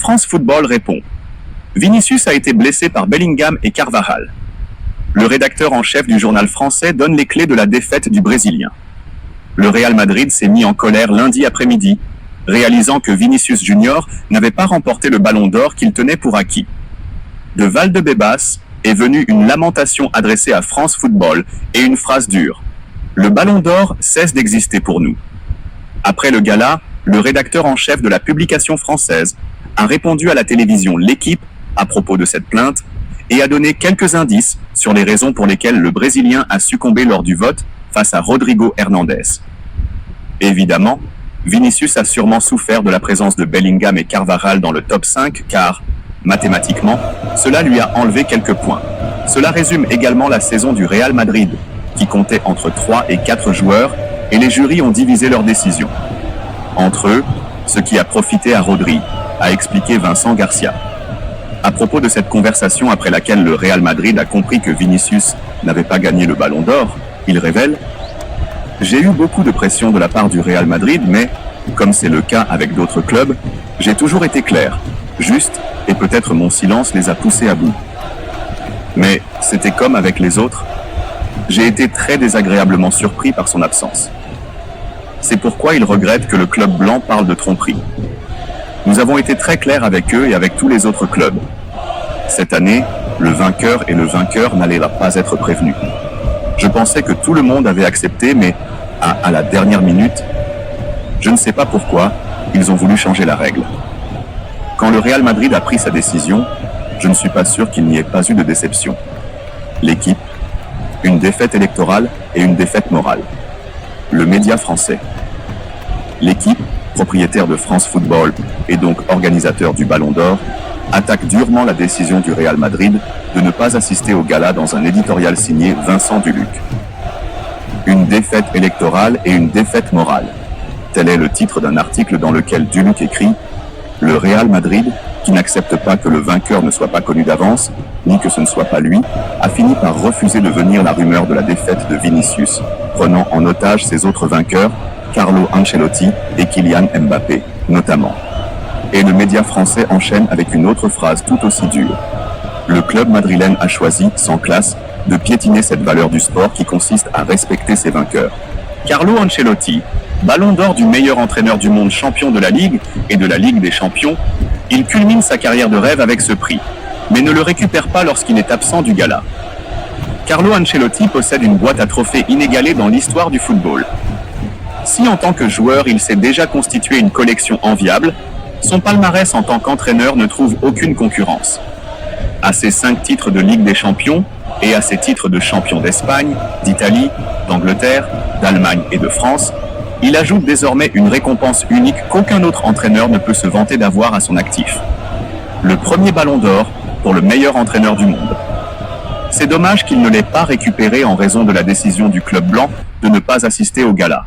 France Football répond. Vinicius a été blessé par Bellingham et Carvajal. Le rédacteur en chef du journal français donne les clés de la défaite du Brésilien. Le Real Madrid s'est mis en colère lundi après-midi, réalisant que Vinicius Junior n'avait pas remporté le ballon d'or qu'il tenait pour acquis. De Valdebebas est venue une lamentation adressée à France Football et une phrase dure. Le ballon d'or cesse d'exister pour nous. Après le gala, le rédacteur en chef de la publication française a répondu à la télévision L'Équipe à propos de cette plainte et a donné quelques indices sur les raisons pour lesquelles le Brésilien a succombé lors du vote face à Rodrigo Hernandez. Évidemment, Vinicius a sûrement souffert de la présence de Bellingham et Carvajal dans le top 5 car, mathématiquement, cela lui a enlevé quelques points. Cela résume également la saison du Real Madrid, qui comptait entre 3 et 4 joueurs, et les jurys ont divisé leurs décisions. Entre eux, ce qui a profité à Rodri, a expliqué Vincent Garcia. À propos de cette conversation après laquelle le Real Madrid a compris que Vinicius n'avait pas gagné le ballon d'or, il révèle « J'ai eu beaucoup de pression de la part du Real Madrid, mais, comme c'est le cas avec d'autres clubs, j'ai toujours été clair, juste, et peut-être mon silence les a poussés à bout. Mais c'était comme avec les autres. J'ai été très désagréablement surpris par son absence. C'est pourquoi il regrette que le club blanc parle de tromperie. Nous avons été très clairs avec eux et avec tous les autres clubs. Cette année, le vainqueur et le vainqueur n'allaient pas être prévenus. Je pensais que tout le monde avait accepté, mais à la dernière minute, je ne sais pas pourquoi, ils ont voulu changer la règle. Quand le Real Madrid a pris sa décision, je ne suis pas sûr qu'il n'y ait pas eu de déception. L'équipe, une défaite électorale et une défaite morale. Le média français. L'équipe, propriétaire de France Football et donc organisateur du Ballon d'Or, attaque durement la décision du Real Madrid de ne pas assister au gala dans un éditorial signé Vincent Duluc. Une défaite électorale et une défaite morale. Tel est le titre d'un article dans lequel Duluc écrit « Le Real Madrid, qui n'accepte pas que le vainqueur ne soit pas connu d'avance, ni que ce ne soit pas lui, a fini par refuser de venir la rumeur de la défaite de Vinicius, prenant en otage ses autres vainqueurs, Carlo Ancelotti et Kylian Mbappé, notamment. » Et le média français enchaîne avec une autre phrase tout aussi dure. Le club madrilène a choisi, sans classe, de piétiner cette valeur du sport qui consiste à respecter ses vainqueurs. Carlo Ancelotti, ballon d'or du meilleur entraîneur du monde, champion de la Ligue et de la Ligue des Champions, il culmine sa carrière de rêve avec ce prix, mais ne le récupère pas lorsqu'il est absent du gala. Carlo Ancelotti possède une boîte à trophées inégalée dans l'histoire du football. Si en tant que joueur il s'est déjà constitué une collection enviable, son palmarès en tant qu'entraîneur ne trouve aucune concurrence. À ses 5 titres de Ligue des Champions et à ses titres de champion d'Espagne, d'Italie, d'Angleterre, d'Allemagne et de France, il ajoute désormais une récompense unique qu'aucun autre entraîneur ne peut se vanter d'avoir à son actif. Le premier ballon d'or pour le meilleur entraîneur du monde. C'est dommage qu'il ne l'ait pas récupéré en raison de la décision du club blanc de ne pas assister au gala.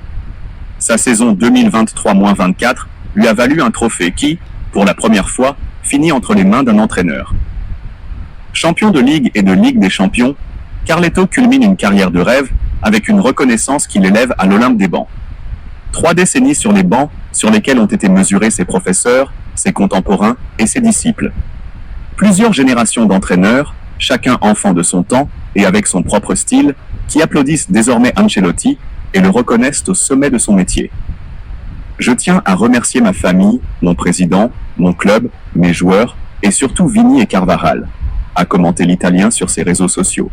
Sa saison 2023-24 lui a valu un trophée qui, pour la première fois, finit entre les mains d'un entraîneur. Champion de Ligue et de Ligue des Champions, Carleto culmine une carrière de rêve avec une reconnaissance qui l'élève à l'Olympe des bancs. 3 décennies sur les bancs sur lesquelles ont été mesurés ses professeurs, ses contemporains et ses disciples. Plusieurs générations d'entraîneurs, chacun enfant de son temps et avec son propre style, qui applaudissent désormais Ancelotti et le reconnaissent au sommet de son métier. Je tiens à remercier ma famille, mon président, mon club, mes joueurs et surtout Vini et Carvajal, a commenté l'Italien sur ses réseaux sociaux.